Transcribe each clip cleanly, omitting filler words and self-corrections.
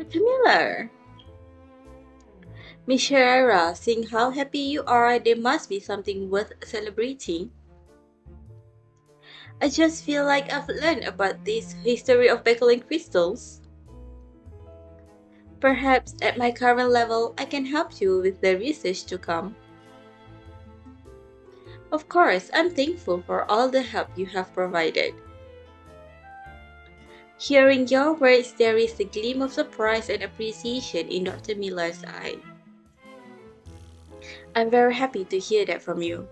Dr. Miller! Miss Herrera, seeing how happy you are, there must be something worth celebrating. I just feel like I've learned about this history of Bakerlon crystals. Perhaps at my current level, I can help you with the research to come. Of course, I'm thankful for all the help you have provided. Hearing your words, there is a gleam of surprise and appreciation in Dr. Miller's eye. I'm very happy to hear that from you.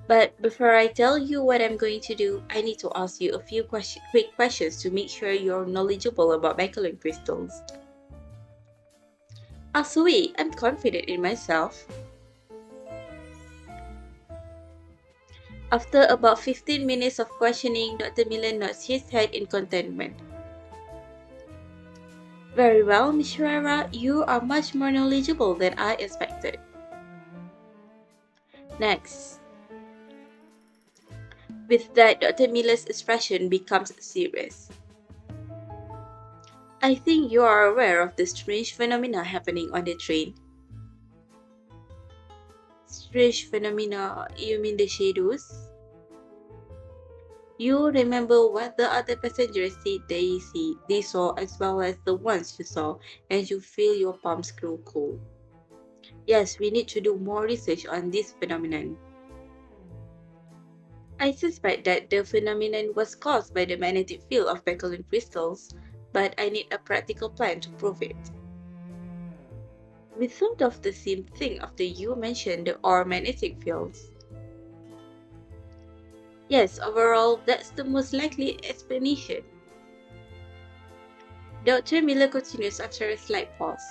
But before I tell you what I'm going to do, I need to ask you a few quick questions to make sure you're knowledgeable about Bakerlon crystals. Sweet, I'm confident in myself. After about 15 minutes of questioning, Dr. Miller nods his head in contentment. Very well, Miss Herrera, you are much more knowledgeable than I expected. Next. With that, Dr. Miller's expression becomes serious. I think you are aware of the strange phenomena happening on the train. Strange phenomena, you mean the shadows? You remember what the other passengers said they saw as well as the ones you saw, and you feel your palms grow cold. Yes, we need to do more research on this phenomenon. I suspect that the phenomenon was caused by the magnetic field of Bakerlon crystals, but I need a practical plan to prove it. We thought of the same thing after you mentioned the ore magnetic fields. Yes, overall, that's the most likely explanation. Dr. Miller continues after a slight pause.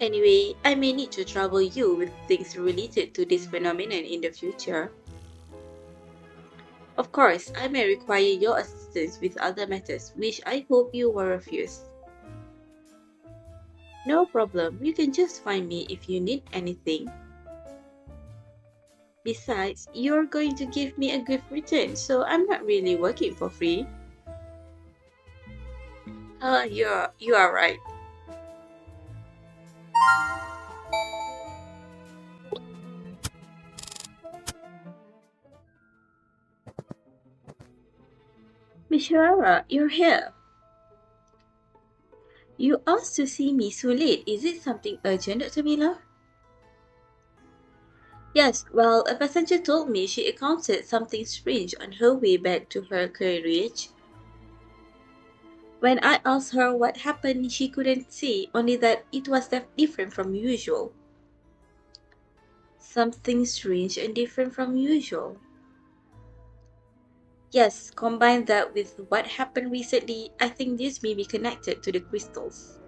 Anyway, I may need to trouble you with things related to this phenomenon in the future. Of course, I may require your assistance with other matters, which I hope you will refuse. No problem, you can just find me if you need anything. Besides, you're going to give me a good return, so I'm not really working for free. You are right. Miss Herrera, you're here. You asked to see me so late. Is it something urgent, Dr. Miller? Yes, well, a passenger told me she encountered something strange on her way back to her carriage. When I asked her what happened, she couldn't say, only that it was different from usual. Something strange and different from usual. Yes, combine that with what happened recently, I think this may be connected to the crystals.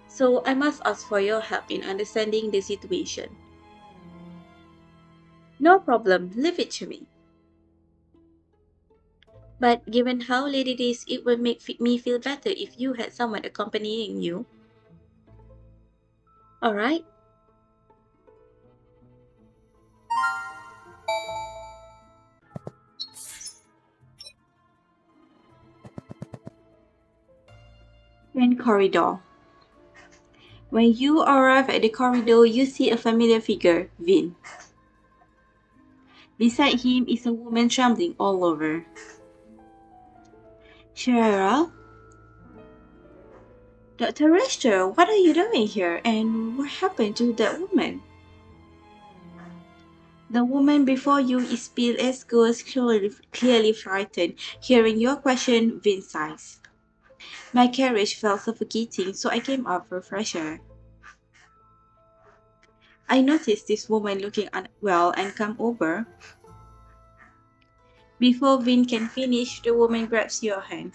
So I must ask for your help in understanding the situation. No problem, leave it to me. But given how late it is, it would make me feel better if you had someone accompanying you. Alright? Main corridor. When you arrive at the corridor, you see a familiar figure, Vin. Beside him is a woman trembling all over. Shara? Dr. Richter, what are you doing here, and what happened to that woman? The woman before you is pale as ghost, clearly frightened. Hearing your question, Vin sighs. My carriage felt suffocating, so I came up for fresh air. I noticed this woman looking unwell and come over. Before Vin can finish, the woman grabs your hand.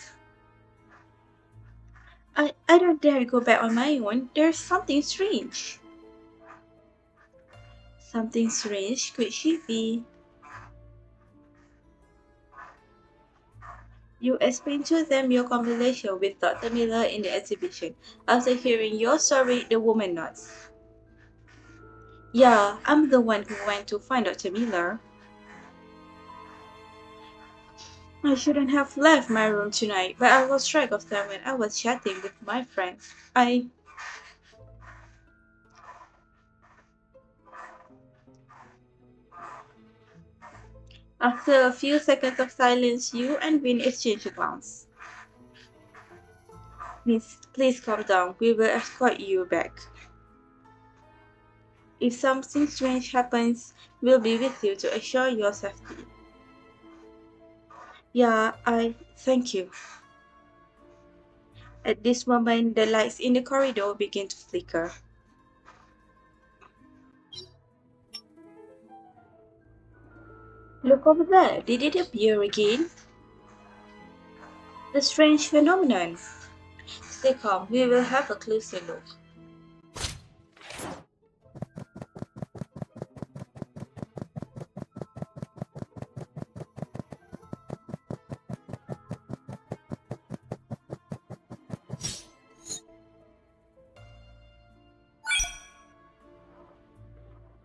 I don't dare go back on my own. There's something strange. Something strange? Could she be? You explain to them your conversation with Dr. Miller in the exhibition. After hearing your story, the woman nods. Yeah, I'm the one who went to find Dr. Miller. I shouldn't have left my room tonight, but I lost track of time when I was chatting with my friends. After a few seconds of silence, you and Vin exchange a glance. Miss, please calm down. We will escort you back. If something strange happens, we'll be with you to assure your safety. Yeah, thank you. At this moment, the lights in the corridor begin to flicker. Look over there. Did it appear again? The strange phenomenon. Stay calm. We will have a closer look.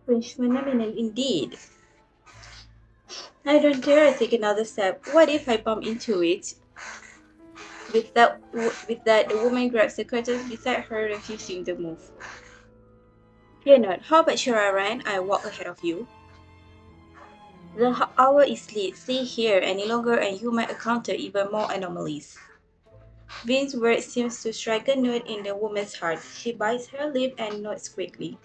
Strange phenomenon indeed. I don't dare take another step. What if I bump into it? With that, the woman grabs the curtains beside her, refusing to move. Fear not. How about shall I run? I walk ahead of you. The hour is late. Stay here any longer and you might encounter even more anomalies. Vin's word seems to strike a note in the woman's heart. She bites her lip and nods quickly.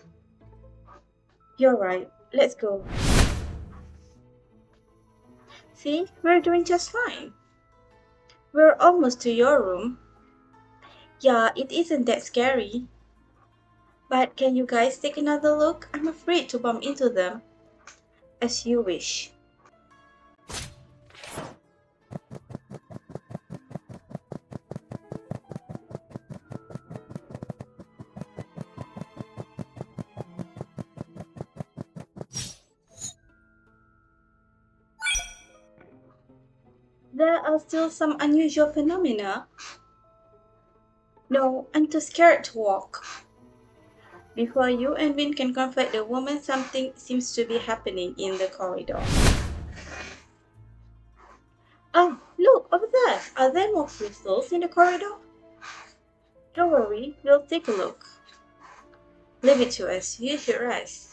You're right. Let's go. See, we're doing just fine. We're almost to your room. Yeah, it isn't that scary. But can you guys take another look? I'm afraid to bump into them. As you wish. There are still some unusual phenomena. No, I'm too scared to walk. Before you and Vin can comfort the woman, something seems to be happening in the corridor. Oh, look, over there! Are there more crystals in the corridor? Don't worry, we'll take a look. Leave it to us, you should rest.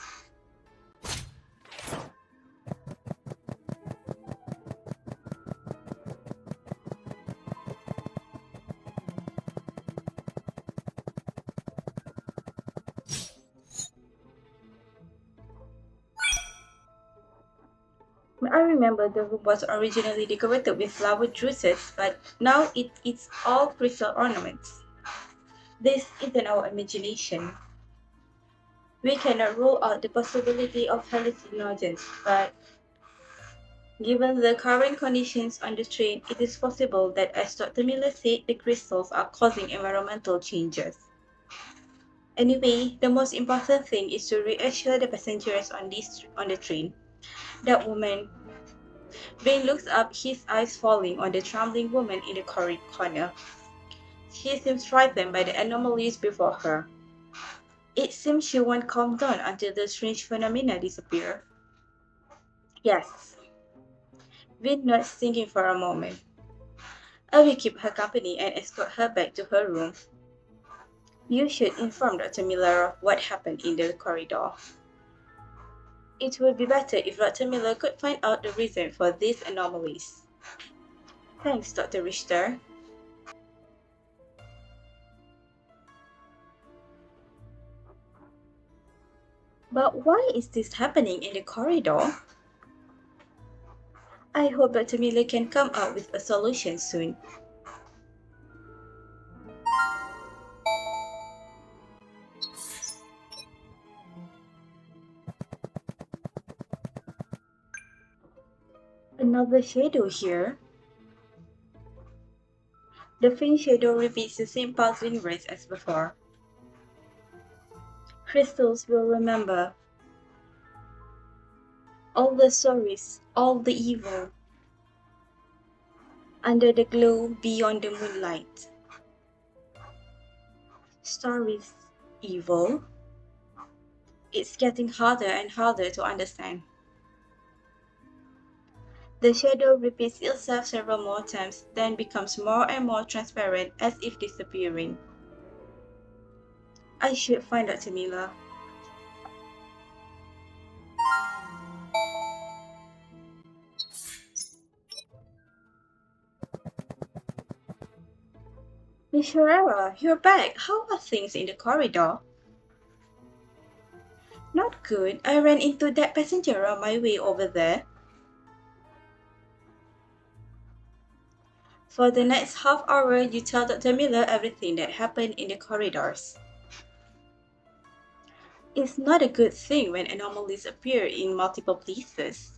I remember the room was originally decorated with flower druses, but now it's all crystal ornaments. This isn't our imagination. We cannot rule out the possibility of hallucinogens, but given the current conditions on the train, it is possible that, as Dr. Miller said, the crystals are causing environmental changes. Anyway, the most important thing is to reassure the passengers on the train. That woman. Ben looks up, his eyes falling on the trembling woman in the corner. She seems frightened by the anomalies before her. It seems she won't calm down until the strange phenomena disappear. Yes. Vin nods, thinking for a moment. I will keep her company and escort her back to her room. You should inform Dr. Miller of what happened in the corridor. It would be better if Dr. Miller could find out the reason for these anomalies. Thanks, Dr. Richter. But why is this happening in the corridor? I hope Dr. Miller can come up with a solution soon. Another shadow here. The faint shadow repeats the same puzzling words as before. Crystals will remember. All the stories, all the evil. Under the glow beyond the moonlight. Stories, evil. It's getting harder and harder to understand. The shadow repeats itself several more times, then becomes more and more transparent as if disappearing. I should find Dr. Miller. Miss Herrera, you're back. How are things in the corridor? Not good. I ran into that passenger on my way over there. For the next half hour, you tell Dr. Miller everything that happened in the corridors. It's not a good thing when anomalies appear in multiple places.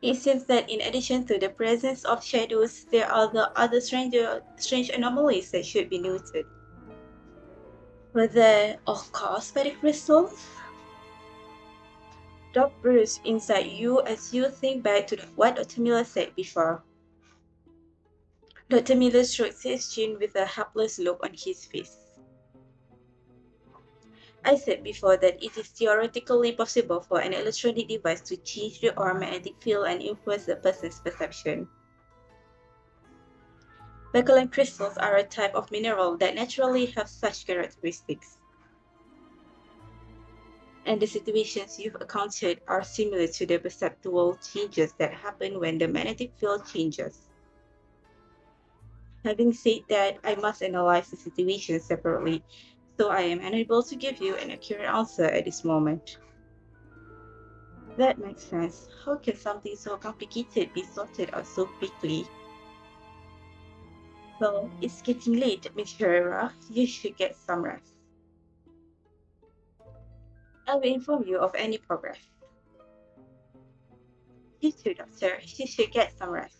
It seems that in addition to the presence of shadows, there are the other strange anomalies that should be noted. Were they all caused by the crystals? Doubt brews inside you as you think back to what Dr. Miller said before. Dr. Miller strokes his chin with a helpless look on his face. I said before that it is theoretically possible for an electronic device to change the aura magnetic field and influence a person's perception. Bakerlon crystals are a type of mineral that naturally have such characteristics. And the situations you've encountered are similar to the perceptual changes that happen when the magnetic field changes. Having said that, I must analyze the situation separately, so I am unable to give you an accurate answer at this moment. That makes sense. How can something so complicated be sorted out so quickly? Well, it's getting late, Miss Herrera. You should get some rest. I will inform you of any progress. You too, Doctor. You should get some rest.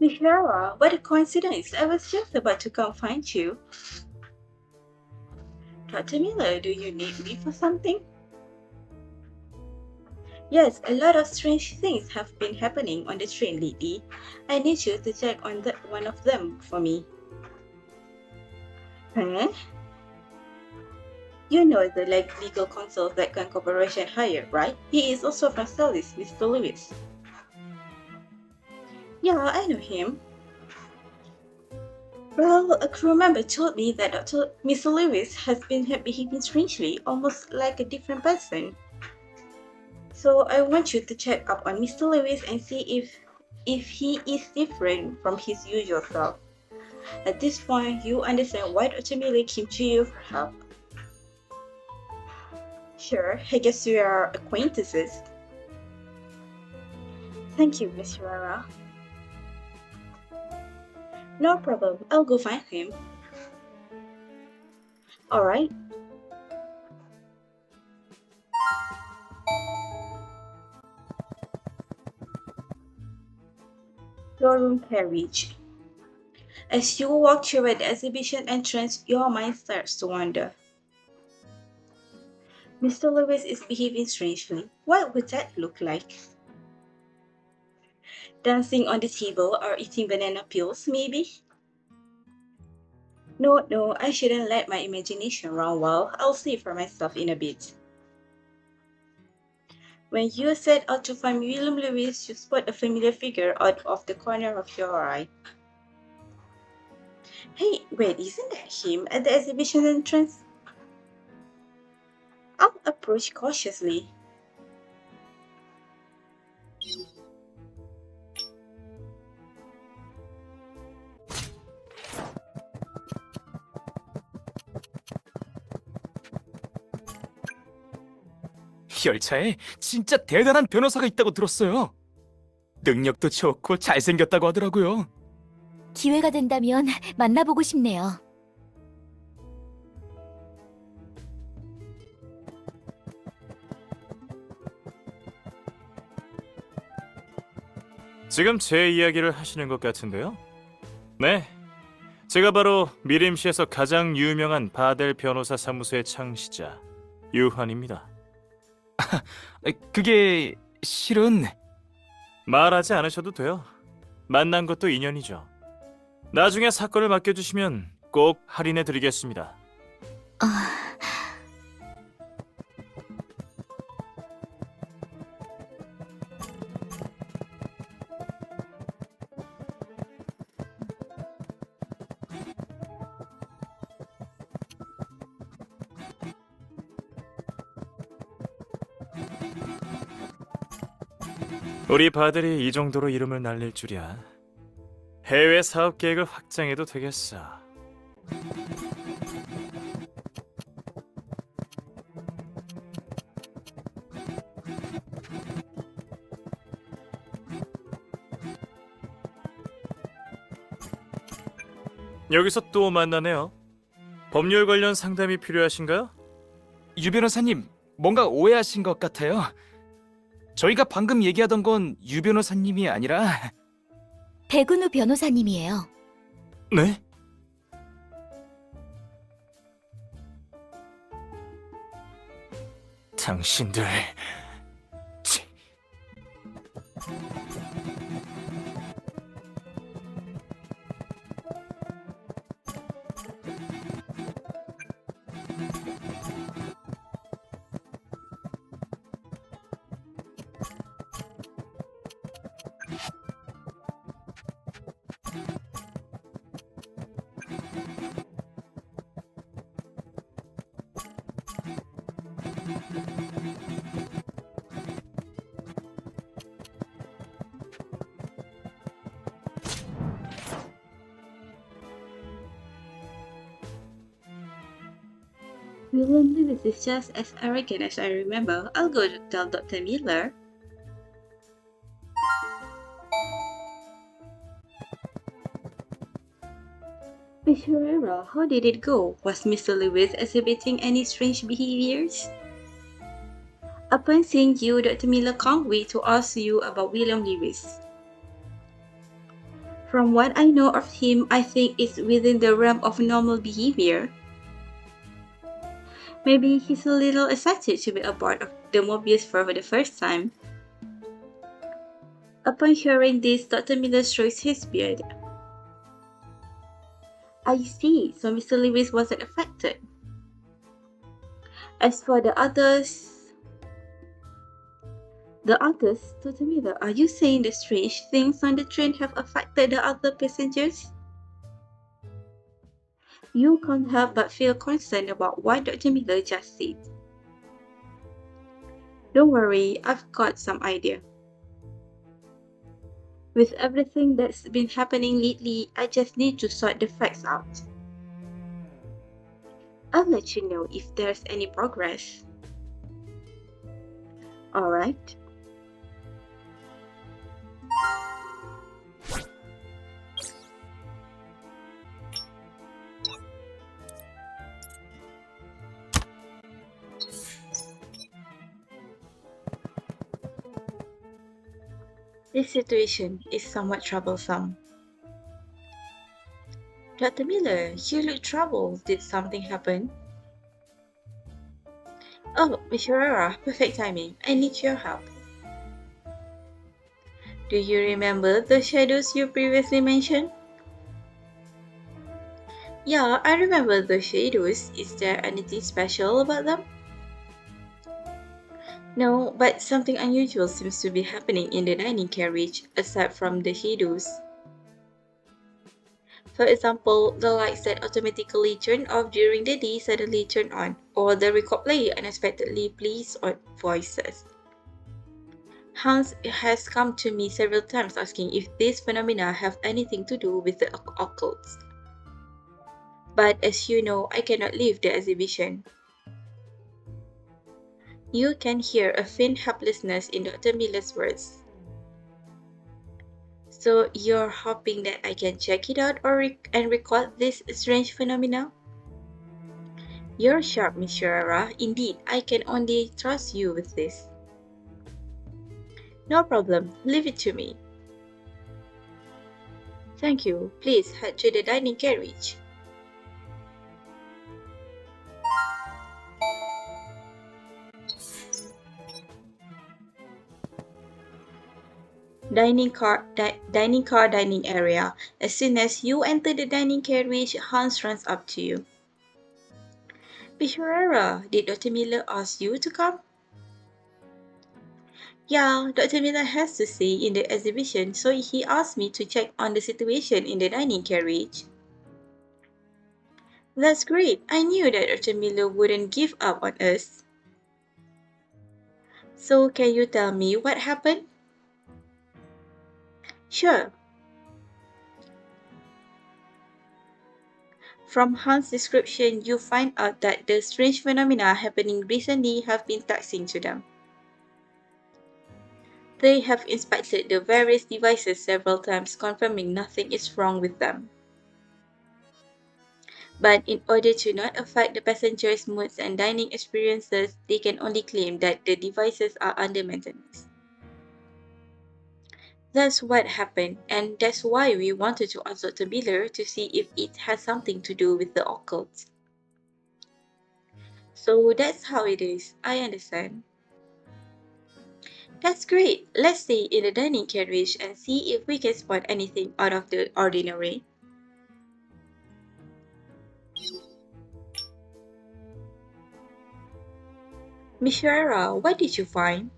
Miss Herrera, what a coincidence. I was just about to come find you. Dr. Miller, do you need me for something? Yes, a lot of strange things have been happening on the train lately. I need you to check on one of them for me. Huh? You know the legal counsel that Gun Corporation hired, right? He is also from Celis, Mr. Lewis. Yeah, I know him. Well, a crew member told me that Mr. Lewis has been behaving strangely, almost like a different person. So I want you to check up on Mr. Lewis and see if he is different from his usual self. At this point, you understand why Dr. Miller came to you for help. Sure, I guess we are acquaintances. Thank you, Miss Rara. No problem, I'll go find him. Alright. Your room, Carriage. As you walk through the exhibition entrance, your mind starts to wander. Mr. Lewis is behaving strangely. What would that look like? Dancing on the table or eating banana peels, maybe? No, I shouldn't let my imagination run wild. I'll see for myself in a bit. When you set out to find William Lewis, you spot a familiar figure out of the corner of your eye. Hey, wait, isn't that him at the exhibition entrance? I'll approach cautiously. 열차에 진짜 대단한 변호사가 있다고 들었어요. 능력도 좋고 잘생겼다고 하더라고요. 기회가 된다면 만나보고 싶네요. 지금 제 이야기를 하시는 것 같은데요. 네, 제가 바로 미림시에서 가장 유명한 바델 변호사 사무소의 창시자 유한입니다. 그게 실은 말하지 않으셔도 돼요. 만난 것도 인연이죠. 나중에 사건을 맡겨주시면 꼭 할인해드리겠습니다. 아, 우리 바들이 이 정도로 이름을 날릴 줄이야. 해외 사업 계획을 확장해도 되겠어. 여기서 또 만나네요. 법률 관련 상담이 필요하신가요? 유 변호사님 뭔가 오해하신 것 같아요. 저희가 방금 얘기하던 건 유 변호사님이 아니라 백은우 변호사님이에요. 네? 당신들... 치. William Lewis is just as arrogant as I remember. I'll go to tell Dr. Miller. Miss Herrera, how did it go? Was Mr. Lewis exhibiting any strange behaviors? Upon seeing you, Dr. Miller can't wait to ask you about William Lewis. From what I know of him, I think it's within the realm of normal behavior. Maybe he's a little excited to be a part of the Mobius for the first time. Upon hearing this, Dr. Miller strokes his beard. I see, so Mr. Lewis wasn't affected. As for the others, Dr. Miller, are you saying the strange things on the train have affected the other passengers? You can't help but feel concerned about what Dr. Miller just said. Don't worry, I've got some idea. With everything that's been happening lately, I just need to sort the facts out. I'll let you know if there's any progress. Alright. This situation is somewhat troublesome. Dr. Miller, you look troubled. Did something happen? Oh, Miss Herrera, perfect timing. I need your help. Do you remember the shadows you previously mentioned? Yeah, I remember the shadows. Is there anything special about them? No, but something unusual seems to be happening in the dining carriage, aside from the shadows. For example, the lights that automatically turn off during the day suddenly turn on, or the record player unexpectedly plays odd voices. Hans has come to me several times asking if these phenomena have anything to do with the occult. But as you know, I cannot leave the exhibition. You can hear a faint helplessness in Dr. Miller's words. So you're hoping that I can check it out and record this strange phenomena? You're sharp, Miss Herrera. Indeed, I can only trust you with this. No problem. Leave it to me. Thank you. Please head to the dining carriage. Dining area. As soon as you enter the dining carriage, Hans runs up to you. Miss Herrera, did Dr. Miller ask you to come? Yeah, Dr. Miller has to say in the exhibition, so he asked me to check on the situation in the dining carriage. That's great. I knew that Dr. Miller wouldn't give up on us. So, can you tell me what happened? Sure. From Hans' description, you find out that the strange phenomena happening recently have been taxing to them. They have inspected the various devices several times, confirming nothing is wrong with them. But in order to not affect the passengers' moods and dining experiences, they can only claim that the devices are under maintenance. That's what happened, and that's why we wanted to ask Dr. Miller to see if it has something to do with the occult. So that's how it is. I understand. That's great. Let's stay in the dining carriage and see if we can spot anything out of the ordinary. Miss Shara, what did you find?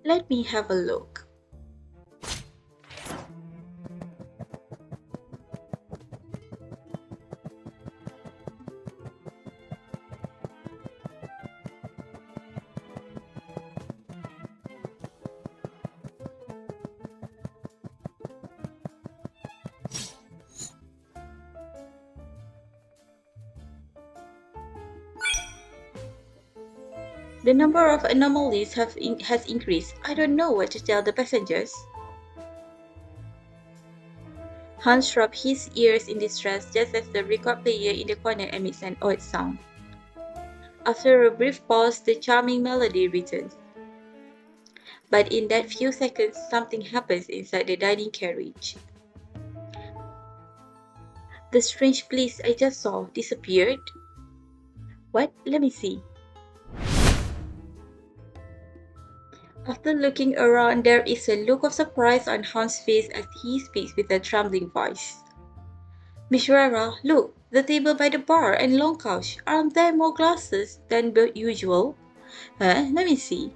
Let me have a look. The number of anomalies has increased. I don't know what to tell the passengers. Hans rubbed his ears in distress just as the record player in the corner emits an odd sound. After a brief pause, the charming melody returns. But in that few seconds, something happens inside the dining carriage. The strange place I just saw disappeared. What? Let me see. After looking around, there is a look of surprise on Hans' face as he speaks with a trembling voice. Miss Rara, look, the table by the bar and long couch. Aren't there more glasses than usual? Let me see.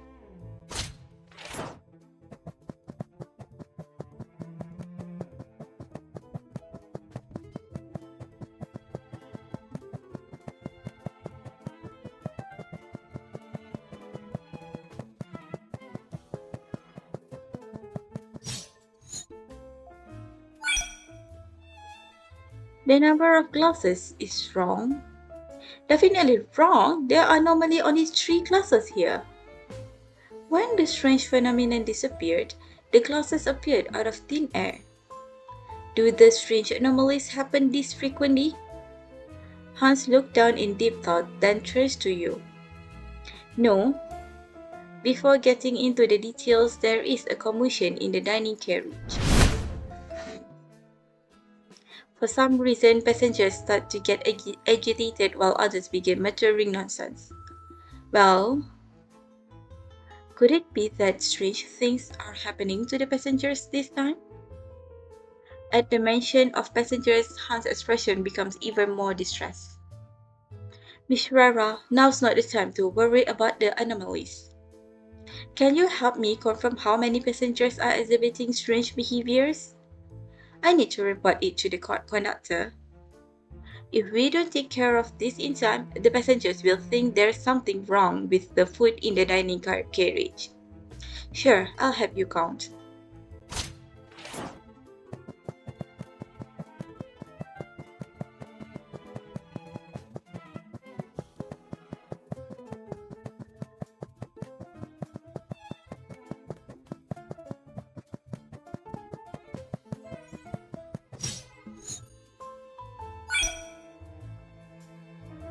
The number of glasses is wrong. Definitely wrong. There are normally only 3 glasses here. When the strange phenomenon disappeared, the glasses appeared out of thin air. Do the strange anomalies happen this frequently? Hans looked down in deep thought, then turned to you. No. Before getting into the details, there is a commotion in the dining carriage. For some reason, passengers start to get agitated while others begin muttering nonsense. Well, could it be that strange things are happening to the passengers this time? At the mention of passengers, Hans' expression becomes even more distressed. Miss Rara, now's not the time to worry about the anomalies. Can you help me confirm how many passengers are exhibiting strange behaviors? I need to report it to the conductor. If we don't take care of this in time, the passengers will think there's something wrong with the food in the dining carriage. Sure, I'll help you count.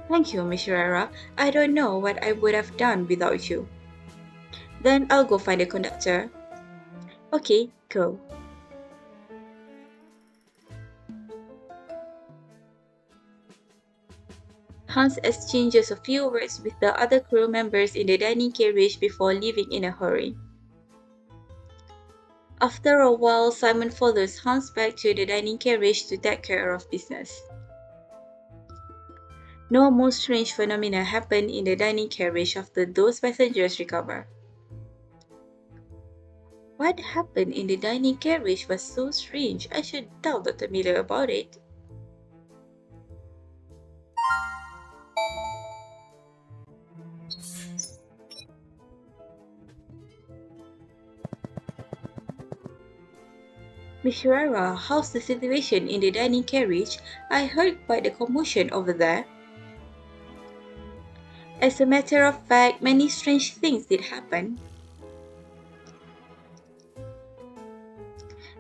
Thank you, Miss Herrera. I don't know what I would have done without you. Then I'll go find the conductor. Okay, go. Hans exchanges a few words with the other crew members in the dining carriage before leaving in a hurry. After a while, Simon follows Hans back to the dining carriage to take care of business. No more strange phenomena happen in the dining carriage after those passengers recover. What happened in the dining carriage was so strange, I should tell Dr. Miller about it. Miss Ferreira, how's the situation in the dining carriage? I heard quite a commotion over there. As a matter of fact, many strange things did happen.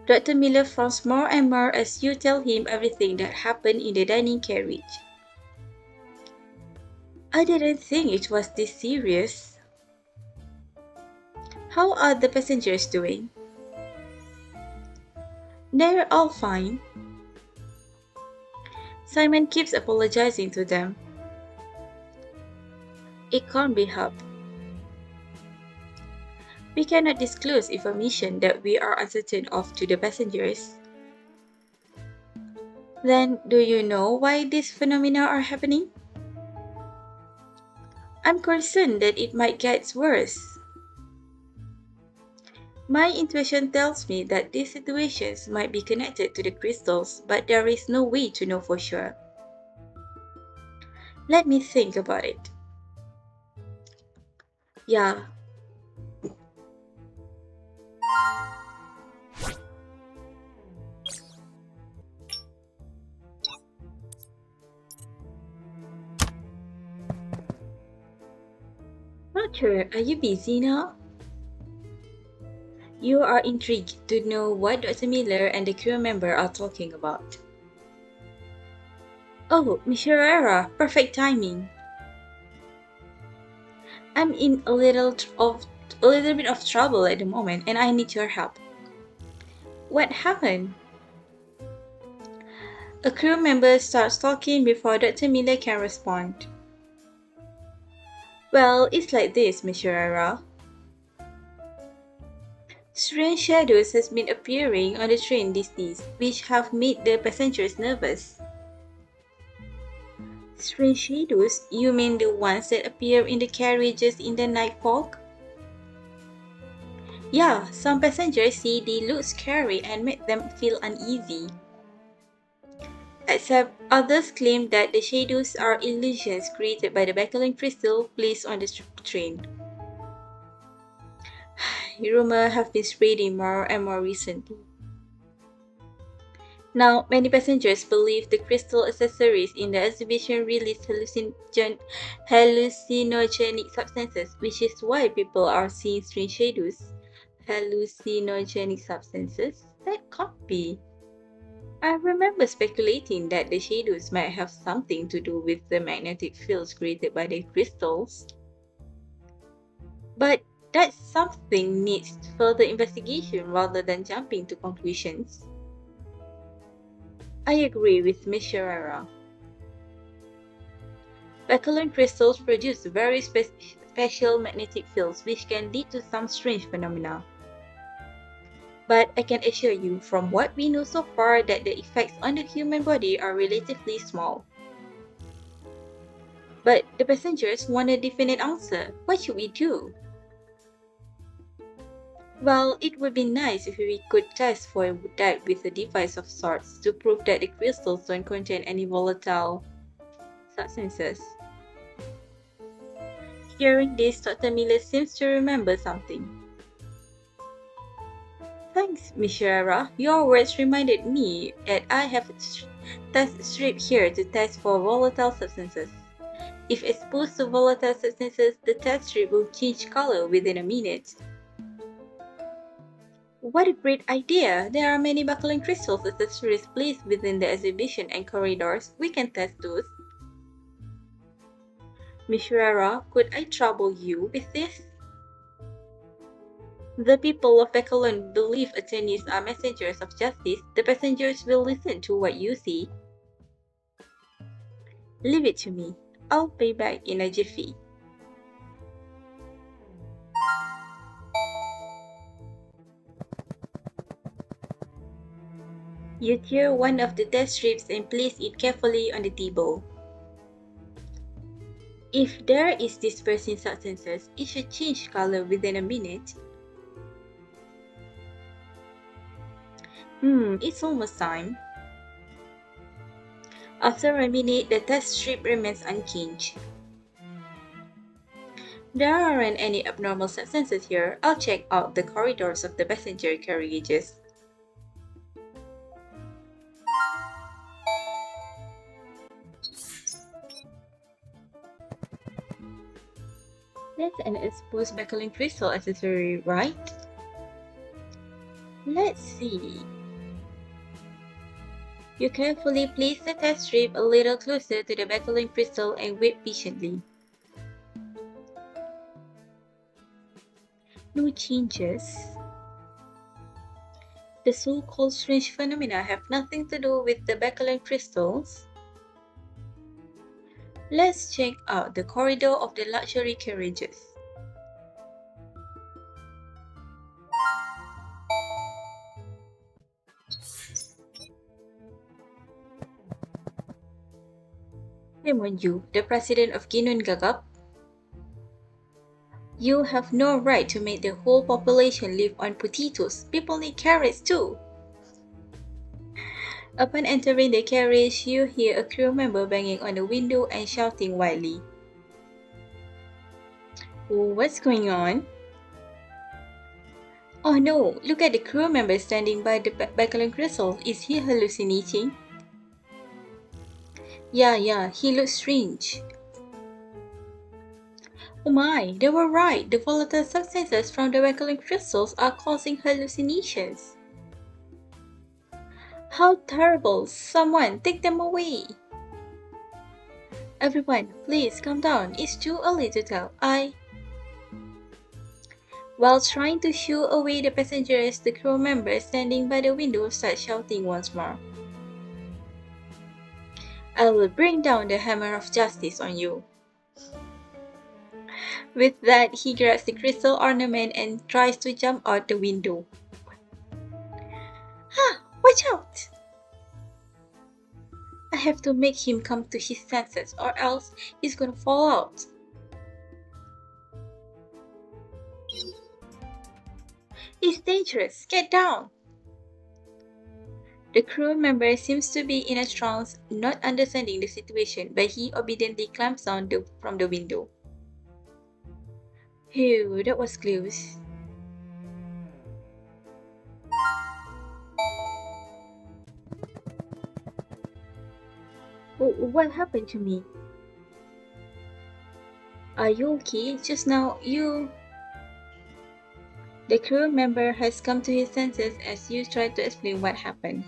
Dr. Miller frowns more and more as you tell him everything that happened in the dining carriage. I didn't think it was this serious. How are the passengers doing? They're all fine. Simon keeps apologizing to them. It can't be helped. We cannot disclose information that we are uncertain of to the passengers. Then, do you know why these phenomena are happening? I'm concerned that it might get worse. My intuition tells me that these situations might be connected to the crystals, but there is no way to know for sure. Let me think about it. Yeah. Roger, are you busy now? You are intrigued to know what Dr. Miller and the crew member are talking about. Oh, Miss Herrera, perfect timing. I'm in a little bit of trouble at the moment and I need your help. What happened? A crew member starts talking before Dr. Miller can respond. Well, it's like this, Miss Herrera. Strange shadows has been appearing on the train these days, which have made the passengers nervous. Strange shadows? You mean the ones that appear in the carriages in the night fog? Yeah, some passengers say they look scary and make them feel uneasy. Except others claim that the shadows are illusions created by the Bakerlon crystal placed on the train. Rumors have been spreading more and more recently. Now, many passengers believe the crystal accessories in the exhibition release hallucinogenic substances, which is why people are seeing strange shadows. Hallucinogenic substances? That can't be. I remember speculating that the shadows might have something to do with the magnetic fields created by the crystals. But that something needs further investigation rather than jumping to conclusions. I agree with Miss Herrera. Bakerlon crystals produce very special magnetic fields which can lead to some strange phenomena. But I can assure you from what we know so far that the effects on the human body are relatively small. But the passengers want a definite answer. What should we do? Well, it would be nice if we could test for that with a device of sorts to prove that the crystals don't contain any volatile substances. Hearing this, Dr. Miller seems to remember something. Thanks, Miss Herrera. Your words reminded me that I have a test strip here to test for volatile substances. If exposed to volatile substances, the test strip will change color within a minute. What a great idea! There are many Bakerlon crystals accessories placed within the exhibition and corridors. We can test those. Miss Herrera, could I trouble you with this? The people of Bakerlon believe attorneys are messengers of justice. The passengers will listen to what you say. Leave it to me. I'll pay back in a jiffy. You tear one of the test strips and place it carefully on the table. If there is dispersing substances, it should change color within a minute. It's almost time. After a minute, the test strip remains unchanged. There aren't any abnormal substances here. I'll check out the corridors of the passenger carriages. That's an exposed Bakerlon crystal accessory, right? Let's see. You carefully place the test strip a little closer to the Bakerlon crystal and wait patiently. No changes. The so-called strange phenomena have nothing to do with the Bakerlon crystals. Let's check out the corridor of the luxury carriages. Shame on you, the president of Ginun Gagap. You have no right to make the whole population live on potatoes. People need carrots too. Upon entering the carriage, you hear a crew member banging on the window and shouting wildly. What's going on? Oh no, look at the crew member standing by the Bakerlon crystal. Is he hallucinating? Yeah, he looks strange. Oh my, they were right. The volatile substances from the Bakerlon crystals are causing hallucinations. How terrible! Someone take them away! Everyone, please calm down. It's too early to tell. While trying to shoo away the passengers, the crew member standing by the window starts shouting once more. I will bring down the hammer of justice on you. With that, he grabs the crystal ornament and tries to jump out the window. Watch out! I have to make him come to his senses or else he's gonna fall out. It's dangerous. Get down! The crew member seems to be in a trance, not understanding the situation, but he obediently climbs down from the window. Phew, that was close. What happened to me? Are you okay? Just now, The crew member has come to his senses as you try to explain what happened.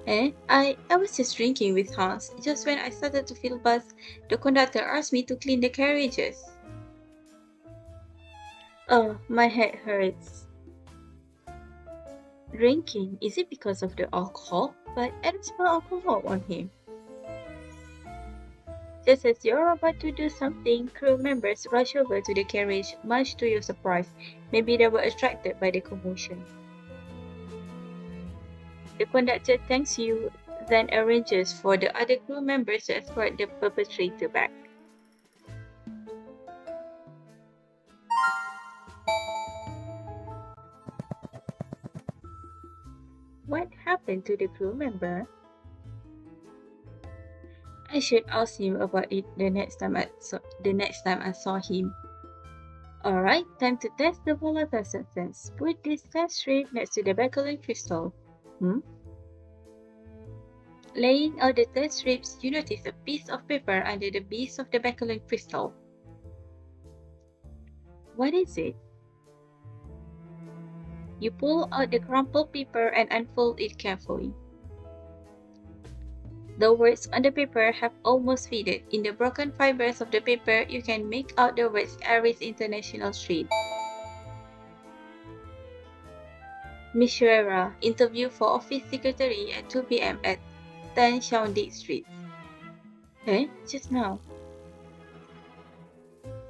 I was just drinking with Hans. Just when I started to feel buzzed, the conductor asked me to clean the carriages. Oh, my head hurts. Drinking? Is it because of the alcohol? But I don't smell alcohol on him. Just as you're about to do something, crew members rush over to the carriage, much to your surprise. Maybe they were attracted by the commotion. The conductor thanks you, then arranges for the other crew members to escort the perpetrator back. What happened to the crew member? I should ask him about it the next time I saw him. Alright, time to test the volatile substance. Put this test strip next to the Bakerlon crystal. Laying out the test strips, you notice a piece of paper under the base of the Bakerlon crystal. What is it? You pull out the crumpled paper and unfold it carefully. The words on the paper have almost faded. In the broken fibers of the paper, you can make out the words Aris International Street. Miss Schreira, interview for office secretary at 2 p.m. at 10 Shawndeek Street. Just now.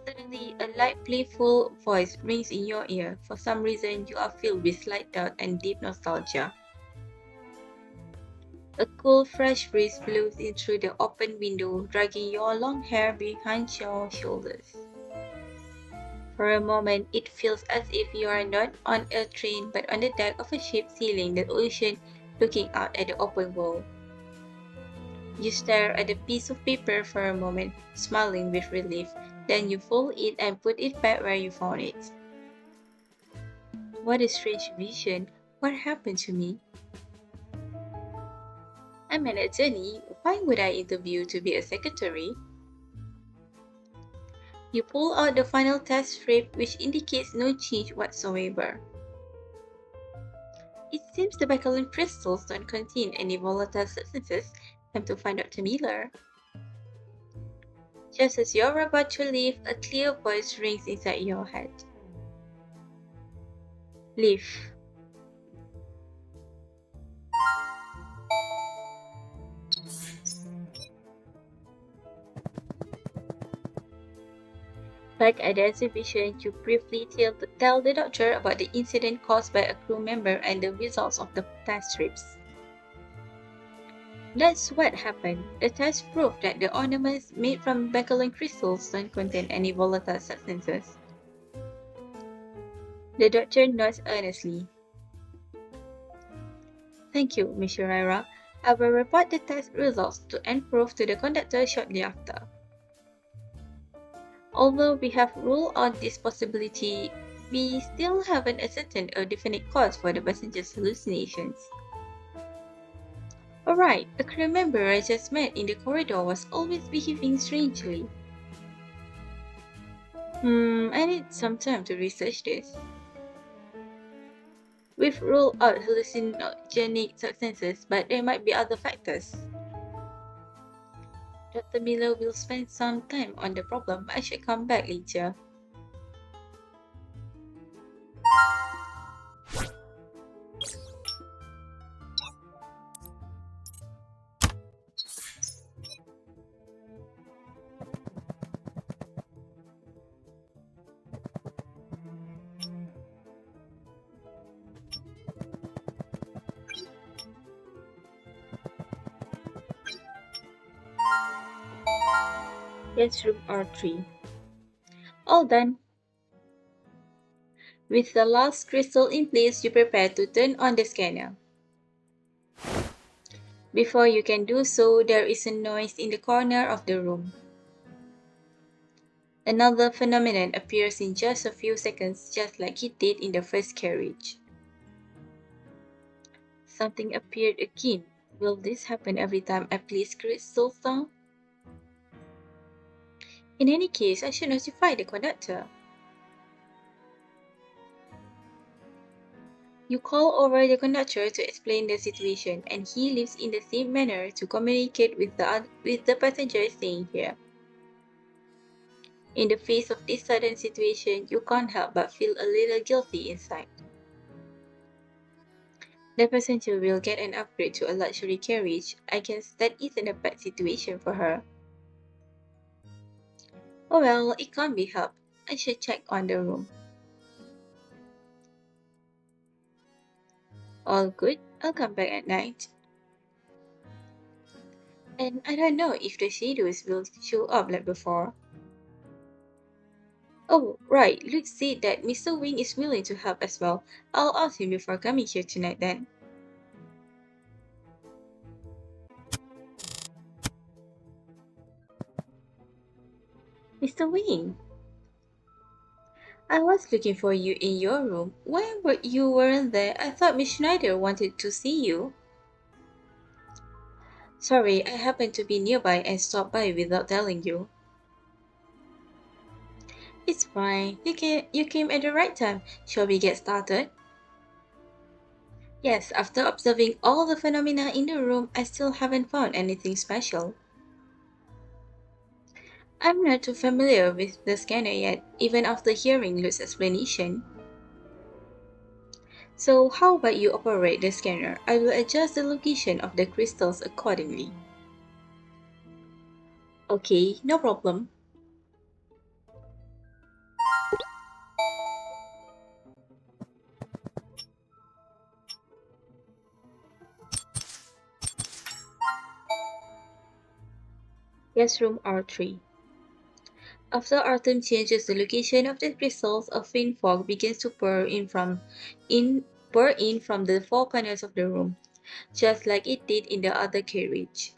Suddenly, a light, playful voice rings in your ear. For some reason, you are filled with slight doubt and deep nostalgia. A cool, fresh breeze blows in through the open window, dragging your long hair behind your shoulders. For a moment, it feels as if you are not on a train but on the deck of a ship sailing the ocean, looking out at the open world. You stare at the piece of paper for a moment, smiling with relief. Then you fold it and put it back where you found it. What a strange vision. What happened to me? I'm an attorney. Why would I interview to be a secretary? You pull out the final test strip, which indicates no change whatsoever. It seems the Bakerlon crystals don't contain any volatile substances. Time to find Dr. Miller. Just as you're about to leave, a clear voice rings inside your head. Leave. Back at the exhibition, you briefly tell the doctor about the incident caused by a crew member and the results of the test strips. That's what happened. The test proved that the ornaments made from Bakerlon crystals don't contain any volatile substances. The doctor nods earnestly. Thank you, Miss Shiraira. I will report the test results and proof to the conductor shortly after. Although we have ruled out this possibility, we still haven't ascertained a definite cause for the passenger's hallucinations. Alright, a crew member I just met in the corridor was always behaving strangely. I need some time to research this. We've ruled out hallucinogenic substances, but there might be other factors. Dr. Miller will spend some time on the problem. I should come back later. Yes, room R3. All done. With the last crystal in place, you prepare to turn on the scanner. Before you can do so, there is a noise in the corner of the room. Another phenomenon appears in just a few seconds, just like it did in the first carriage. Something appeared again. Will this happen every time I place crystals down? In any case, I should notify the conductor. You call over the conductor to explain the situation, and he leaves in the same manner to communicate with the passengers staying here. In the face of this sudden situation, you can't help but feel a little guilty inside. The passenger will get an upgrade to a luxury carriage. I guess that isn't a bad situation for her. Oh well, it can't be helped. I should check on the room. All good. I'll come back at night. And I don't know if the shadows will show up like before. Oh, right. Luke said that Mr. Wing is willing to help as well. I'll ask him before coming here tonight then. Mr. Wing, I was looking for you in your room. Why you weren't there? I thought Miss Schneider wanted to see you. Sorry, I happened to be nearby and stopped by without telling you. It's fine. You came at the right time. Shall we get started? Yes, after observing all the phenomena in the room, I still haven't found anything special. I'm not too familiar with the scanner yet, even after hearing Luke's explanation. So how about you operate the scanner? I will adjust the location of the crystals accordingly. Okay, no problem. Yes, room R3. After Autumn changes the location of the crystals, a faint fog begins to pour in from the four corners of the room, just like it did in the other carriage.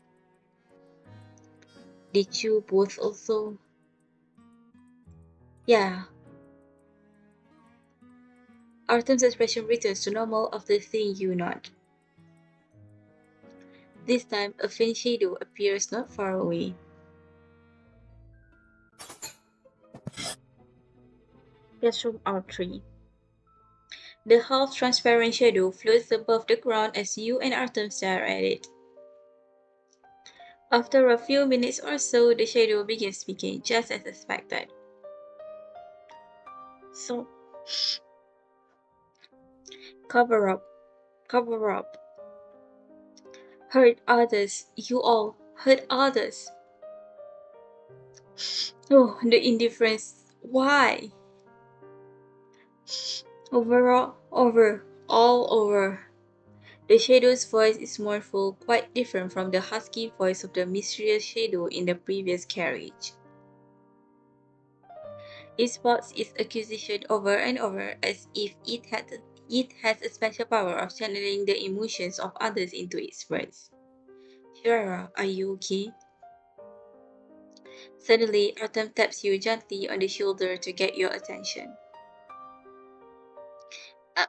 Did you both also? Yeah. Autumn's expression returns to normal after seeing you nod. This time, a faint shadow appears not far away. Yes, room R3. The half-transparent shadow floats above the ground as you and Autumn stare at it. After a few minutes or so, the shadow begins speaking, just as expected. So, cover up, cover up. Hurt others, you all hurt others. Oh, the indifference. Why? All over. The shadow's voice is mournful, quite different from the husky voice of the mysterious shadow in the previous carriage. It spouts its accusation over and over as if it has a special power of channeling the emotions of others into its words. Shara, are you okay? Suddenly, Autumn taps you gently on the shoulder to get your attention.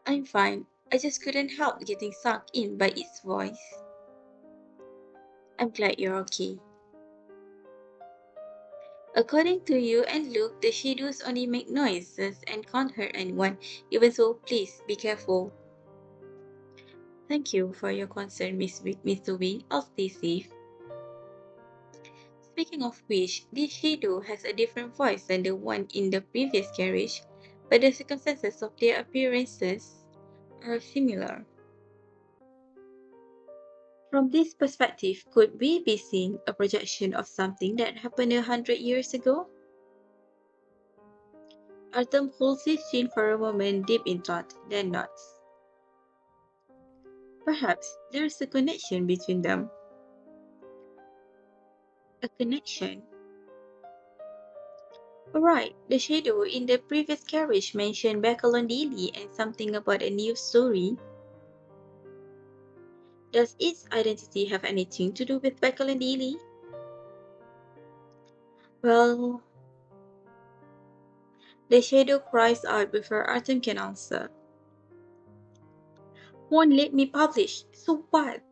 I'm fine. I just couldn't help getting sucked in by its voice. I'm glad you're okay. According to you and Luke, the shadows only make noises and can't hurt anyone. Even so, please be careful. Thank you for your concern, Mr. Wing. I'll stay safe. Speaking of which, this shadow has a different voice than the one in the previous carriage, but the circumstances of their appearances are similar. From this perspective, could we be seeing a projection of something that happened 100 years ago? Artem holds his chin for a moment, deep in thought, then nods. Perhaps there's a connection between them. A connection? Alright, the shadow in the previous carriage mentioned Bakerlon daily and something about a new story. Does its identity have anything to do with Bakerlon daily? Well, the shadow cries out before Artem can answer. Won't let me publish, so what?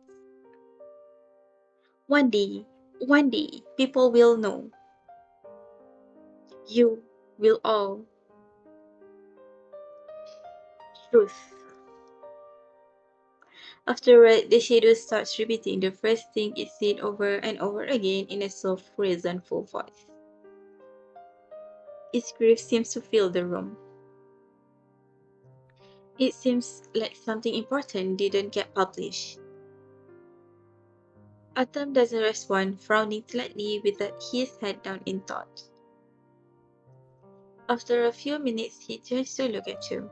One day, one day, people will know. You will all. Truth. Afterward, the shadow starts repeating the first thing it said over and over again in a soft, resentful voice. Its grief seems to fill the room. It seems like something important didn't get published. Atom doesn't respond, frowning slightly with his head down in thought. After a few minutes, he turns to look at you.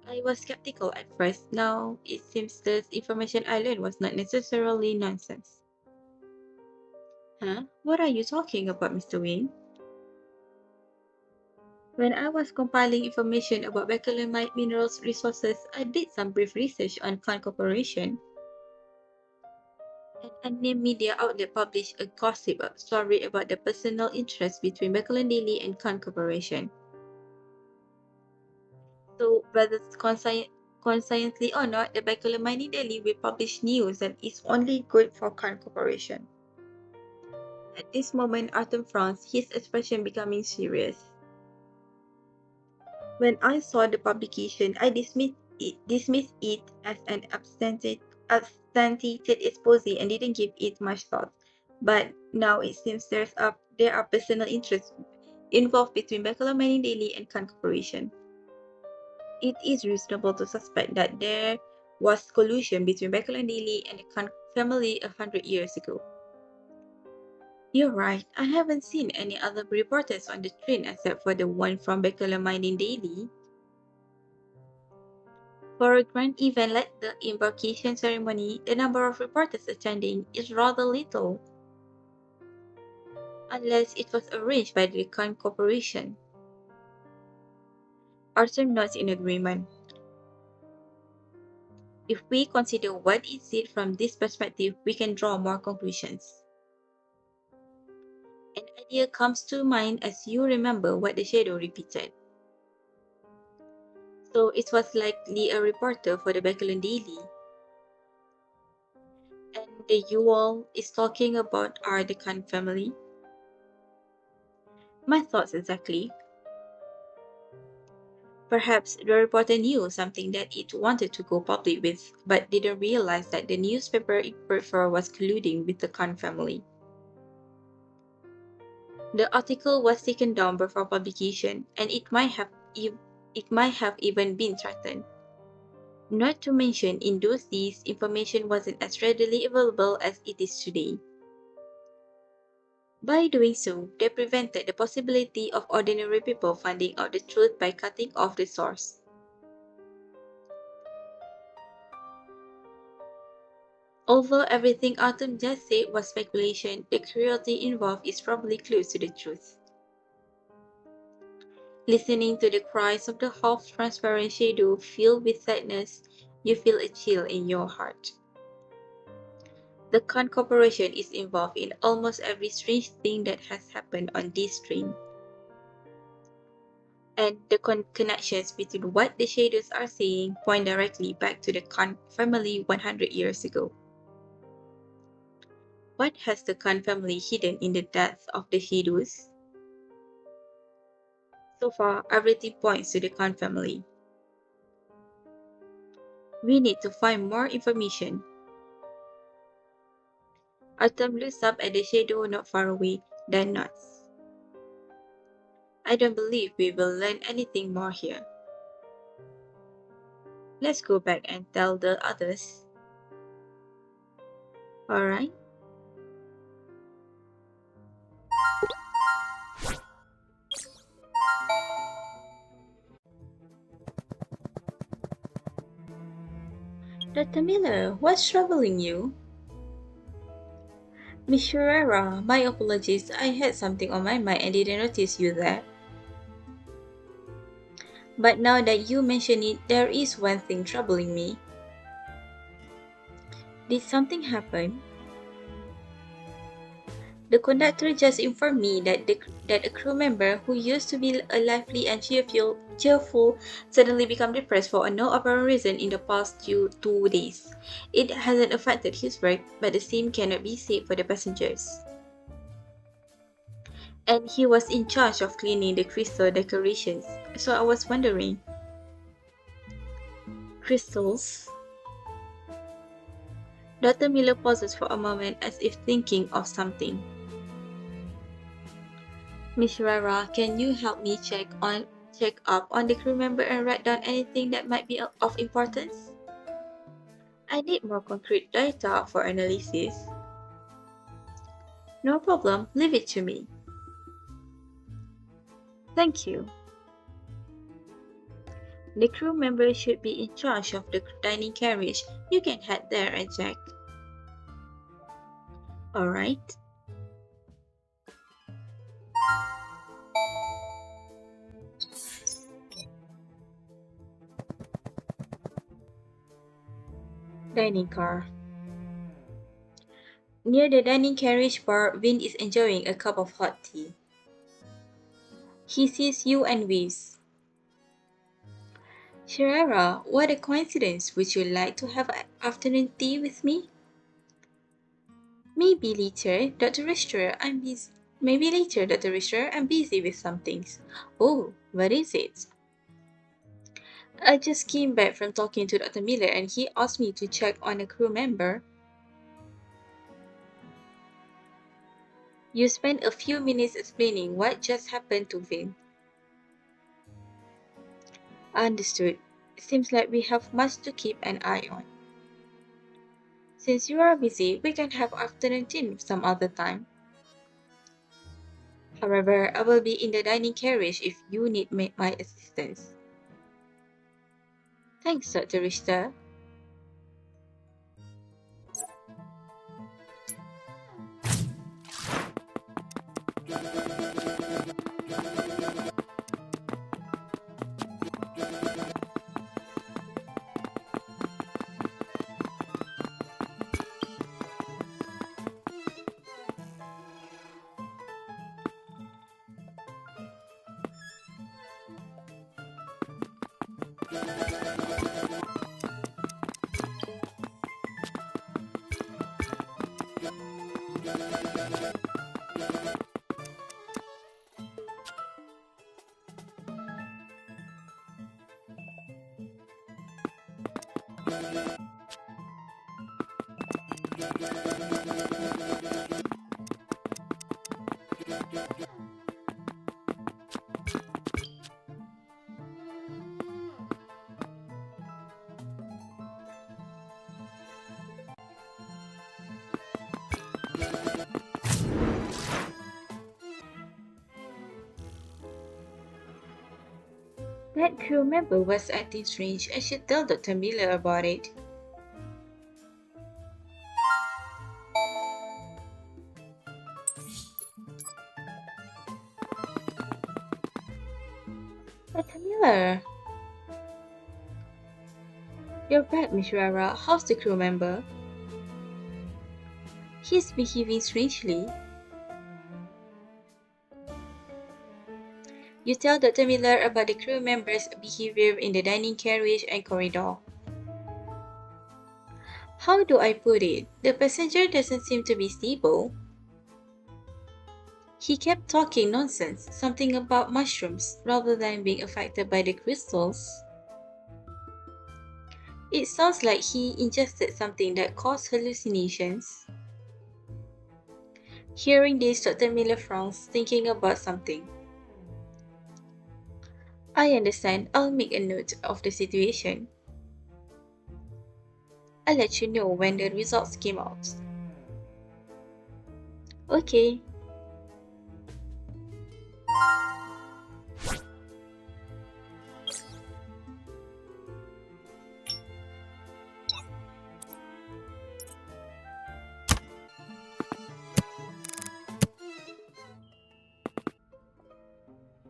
I was skeptical at first. Now, it seems the information I learned was not necessarily nonsense. Huh? What are you talking about, Mr. Wayne? When I was compiling information about Bakerlon minerals resources, I did some brief research on Khan Corporation. An unnamed media outlet published a gossip story about the personal interest between Bakerlon Daily and Khan Corporation. So, whether conscientiously or not, the Bakerlon Mining Daily will publish news that is only good for Khan Corporation. At this moment, Artem frowns, his expression becoming serious. When I saw the publication, I dismissed it as an abstantiated expose and didn't give it much thought. But now it seems there are personal interests involved between Bakerlon Mining Daily and Khan Corporation. It is reasonable to suspect that there was collusion between Bakerlon Daily and the Khan family 100 years ago. You're right. I haven't seen any other reporters on the train except for the one from Bakerlon Mining Daily. For a grand event like the embarkation ceremony, the number of reporters attending is rather little. unless it was arranged by the Khan Corporation. Arthur nods in agreement. If we consider what is it from this perspective, we can draw more conclusions. An idea comes to mind as you remember what the shadow repeated. So it was likely a reporter for the Bakerlon Daily. And the you all is talking about are the Khan family. My thoughts exactly. Perhaps the reporter knew something that it wanted to go public with, but didn't realize that the newspaper it worked for was colluding with the Khan family. The article was taken down before publication, and it might have even been threatened. Not to mention, in those days, information wasn't as readily available as it is today. By doing so, they prevented the possibility of ordinary people finding out the truth by cutting off the source. Although everything Autumn just said was speculation, the cruelty involved is probably close to the truth. Listening to the cries of the half-transparent shadow filled with sadness, you feel a chill in your heart. The Khan Corporation is involved in almost every strange thing that has happened on this train. And the connections between what the shadows are saying point directly back to the Khan family 100 years ago. What has the Khan family hidden in the depths of the shadows? So far, everything points to the Khan family. We need to find more information. Autumn looks up at the shadow not far away, then nods. I don't believe we will learn anything more here. Let's go back and tell the others. Alright? Dr. Miller, what's troubling you? Miss Ferreira, my apologies. I had something on my mind and didn't notice you there. But now that you mention it, there is one thing troubling me. Did something happen? The conductor just informed me that a crew member who used to be a lively and cheerful suddenly became depressed for no apparent reason in the past 2 days. It hasn't affected his work, but the same cannot be said for the passengers. And he was in charge of cleaning the crystal decorations, so I was wondering. Crystals? Dr. Miller pauses for a moment as if thinking of something. Miss Rara, can you help me check up on the crew member and write down anything that might be of importance? I need more concrete data for analysis. No problem, leave it to me. Thank you. The crew member should be in charge of the dining carriage. You can head there and check. Alright. Dining car. Near the dining carriage bar, Vin is enjoying a cup of hot tea. He sees you and waves. Sharara, what a coincidence. Would you like to have afternoon tea with me? Maybe later, Dr. Richter, I'm busy. Maybe later, Dr. Richter, I'm busy with some things. Oh, what is it? I just came back from talking to Dr. Miller and he asked me to check on a crew member. You spent a few minutes explaining what just happened to Vin. Understood. Seems like we have much to keep an eye on. Since you are busy, we can have afternoon tea some other time. However, I will be in the dining carriage if you need my assistance. Thanks, Dr. Richter. That crew member was acting strange. I should tell Dr. Miller about it. Dr. Miller! You're back, Miss Rara. How's the crew member? He's behaving strangely. You tell Dr. Miller about the crew member's behavior in the dining carriage and corridor. How do I put it? The passenger doesn't seem to be stable. He kept talking nonsense, something about mushrooms, rather than being affected by the crystals. It sounds like he ingested something that caused hallucinations. Hearing this, Dr. Miller frowns, thinking about something. I understand. I'll make a note of the situation. I'll let you know when the results came out. Okay.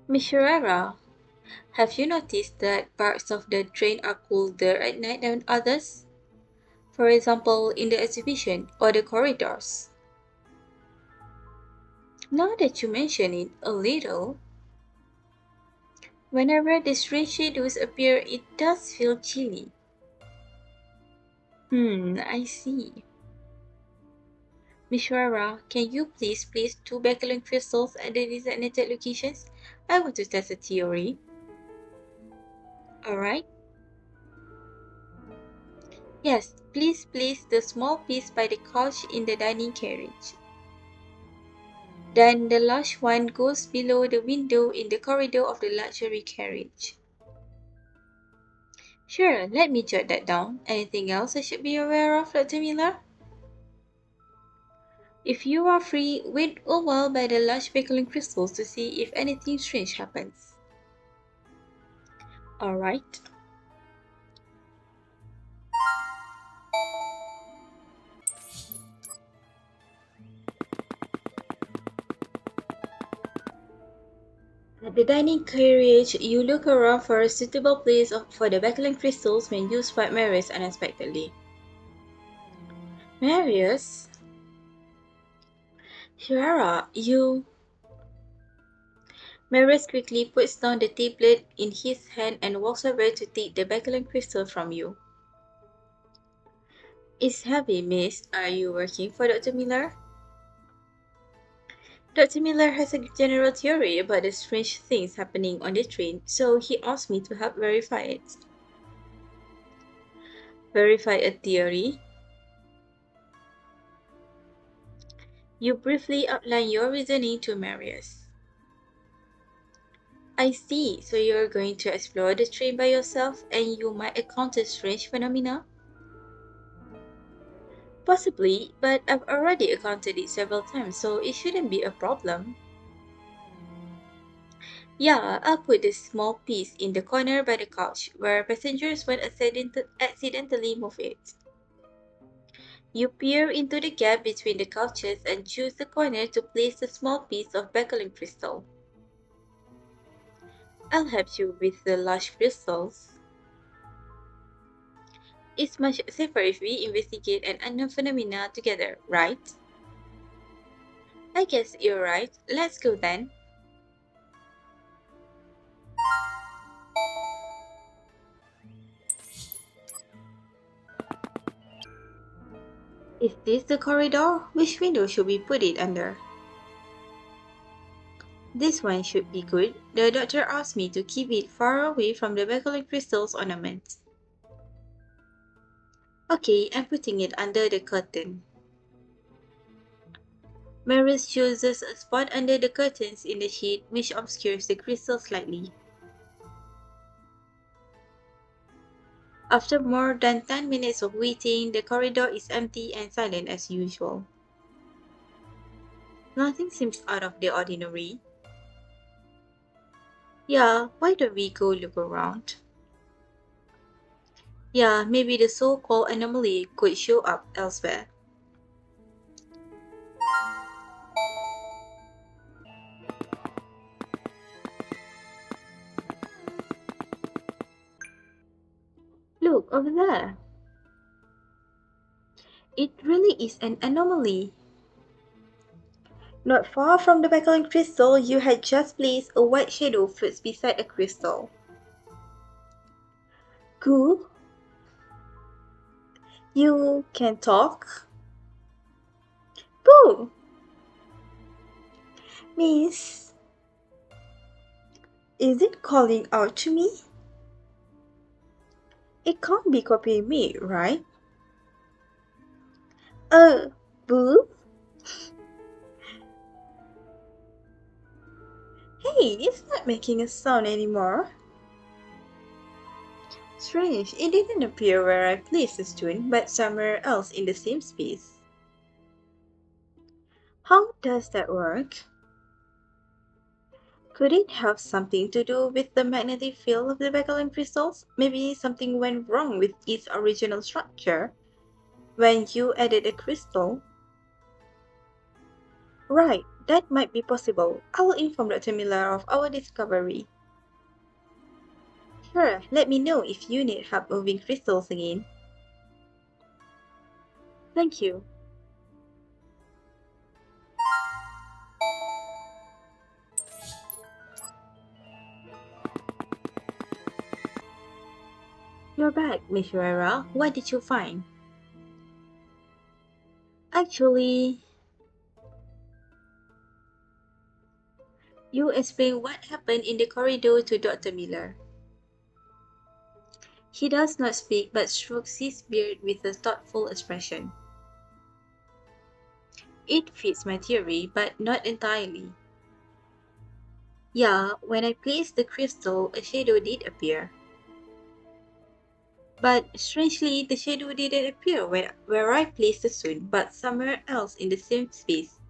Miss Herrera, have you noticed that parts of the train are colder at night than others? For example, in the exhibition or the corridors. Now that you mention it, a little. Whenever the strange shadows appear, it does feel chilly. I see. Mishwara, can you please place 2 Bakerlon crystals at the designated locations? I want to test a theory. Alright? Yes, please place the small piece by the couch in the dining carriage. Then the large one goes below the window in the corridor of the luxury carriage. Sure, let me jot that down. Anything else I should be aware of, Dr. Miller? If you are free, wait a while by the large Bakerlon crystals to see if anything strange happens. Alright. At the dining carriage, you look around for a suitable place for the Bakerlon crystals when you spot Marius unexpectedly. Marius? Shirara, you... Marius quickly puts down the tablet in his hand and walks over to take the Bakerlon crystal from you. It's heavy, miss. Are you working for Dr. Miller? Dr. Miller has a general theory about the strange things happening on the train, so he asked me to help verify it. Verify a theory? You briefly outline your reasoning to Marius. I see, so you're going to explore the train by yourself and you might encounter strange phenomena? Possibly, but I've already encountered it several times, so it shouldn't be a problem. Yeah, I'll put this small piece in the corner by the couch, where passengers won't accidentally move it. You peer into the gap between the couches and choose the corner to place the small piece of Bakerlon crystal. I'll help you with the large crystals. It's much safer if we investigate an unknown phenomena together, right? I guess you're right. Let's go then. Is this the corridor? Which window should we put it under? This one should be good. The doctor asked me to keep it far away from the Bakerlon crystal's ornaments. Okay, I'm putting it under the curtain. Maris chooses a spot under the curtains in the sheet which obscures the crystal slightly. After more than 10 minutes of waiting, the corridor is empty and silent as usual. Nothing seems out of the ordinary. Yeah, why don't we go look around? Yeah, maybe the so-called anomaly could show up elsewhere. Look, over there. It really is an anomaly. Not far from the Bakerlon crystal, you had just placed a white shadow floats beside a crystal. Cool. You can talk? Boo! Miss, is it calling out to me? It can't be copying me, right? Boo? Hey, it's not making a sound anymore. Strange, it didn't appear where I placed the stone, but somewhere else in the same space. How does that work? Could it have something to do with the magnetic field of the Bakerlon crystals? Maybe something went wrong with its original structure when you added a crystal? Right, that might be possible. I will inform Dr. Miller of our discovery. Sure, let me know if you need help moving crystals again. Thank you. You're back, Miss Herrera. What did you find? Actually, you explain what happened in the corridor to Dr. Miller. He does not speak but strokes his beard with a thoughtful expression. It fits my theory, but not entirely. Yeah, when I placed the crystal, a shadow did appear. But strangely, the shadow didn't appear where I placed the stone, but somewhere else in the same space.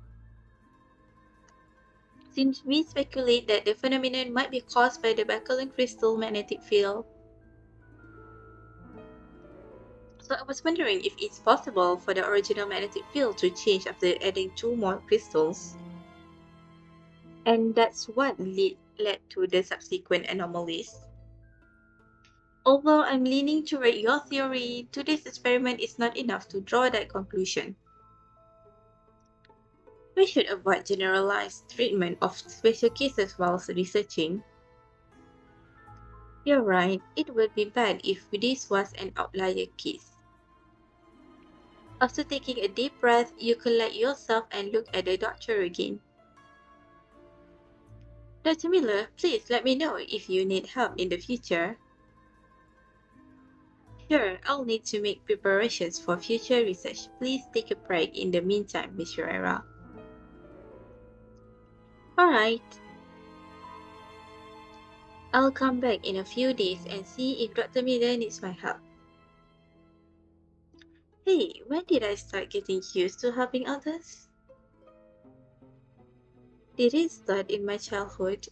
Since we speculate that the phenomenon might be caused by the Bakerlon crystal magnetic field, so I was wondering if it's possible for the original magnetic field to change after adding 2 more crystals. And that's what led to the subsequent anomalies. Although I'm leaning toward your theory, today's experiment is not enough to draw that conclusion. We should avoid generalized treatment of special cases while researching. You're right, it would be bad if this was an outlier case. After taking a deep breath, you collect yourself and look at the doctor again. Dr. Miller, please let me know if you need help in the future. Sure, I'll need to make preparations for future research. Please take a break in the meantime, Miss Herrera. Alright. I'll come back in a few days and see if Dr. Miller needs my help. Hey, when did I start getting used to helping others? Did it start in my childhood?